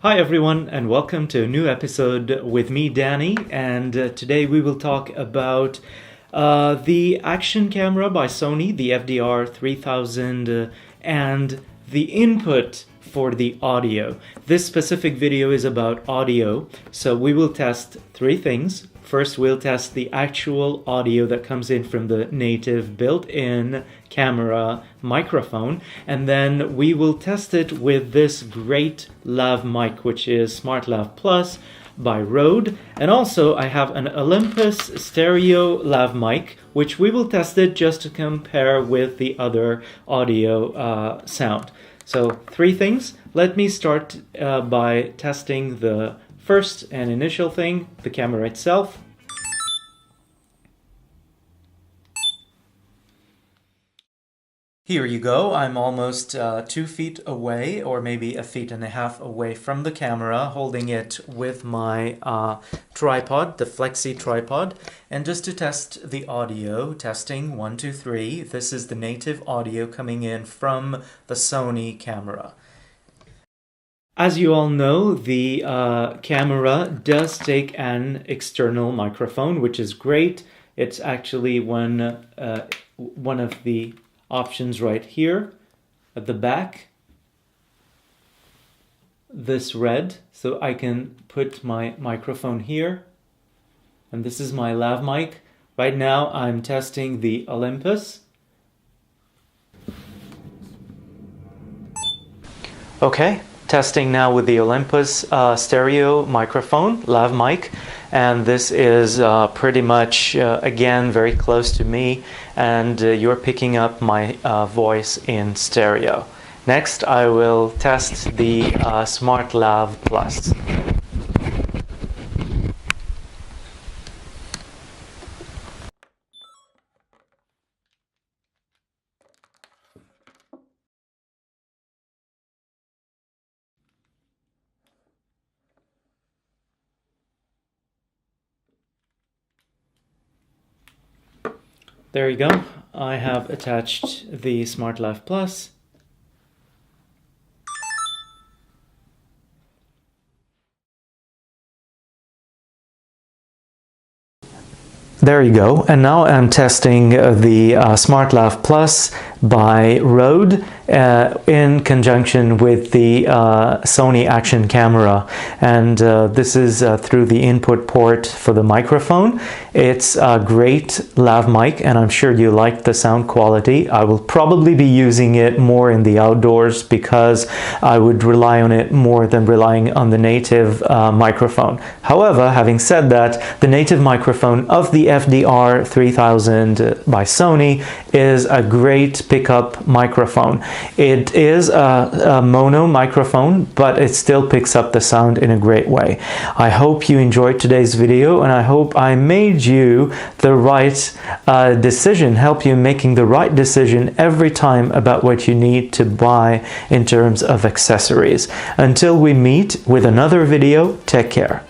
Hi everyone, and welcome to a new episode with me, Danny, and today we will talk about the action camera by Sony, the FDR 3000, and the input for the audio. This specific video is about audio, so we will test three things. First, we'll test the actual audio that comes in from the native built-in camera microphone, and then we will test it with this great Lav mic, which is Smart Lav Plus by Rode. And also I have an Olympus stereo Lav mic, which we will test it just to compare with the other audio sound. So three things. Let me start by testing the first and initial thing, the camera itself. Here you go. I'm almost 2 feet away, or maybe 1.5 feet away from the camera, holding it with my tripod, the Flexi tripod. And just to test the audio, testing 1, 2, 3. This is the native audio coming in from the Sony camera. As you all know, the camera does take an external microphone, which is great. It's actually one of the options right here at the back, this red, so I can put my microphone here, and this is my Lav mic. Right now I'm testing the Olympus. Okay, testing now with the Olympus stereo microphone, Lav mic, and this is pretty much again very close to me, and you're picking up my voice in stereo. Next I will test the Smart Lav Plus. There you go. I have attached the Smart Lav Plus. There you go. And now I'm testing the Smart Lav Plus by Rode in conjunction with the Sony action camera, and this is through the input port for the microphone. It's a great Lav mic, and I'm sure you like the sound quality. I will probably be using it more in the outdoors because I would rely on it more than relying on the native microphone. However, having said that, the native microphone of the FDR 3000 by Sony is a great pickup microphone. It is a mono microphone, but it still picks up the sound in a great way. I hope you enjoyed today's video, and I hope I made you the right decision, help you making the right decision every time about what you need to buy in terms of accessories. Until we meet with another video, take care.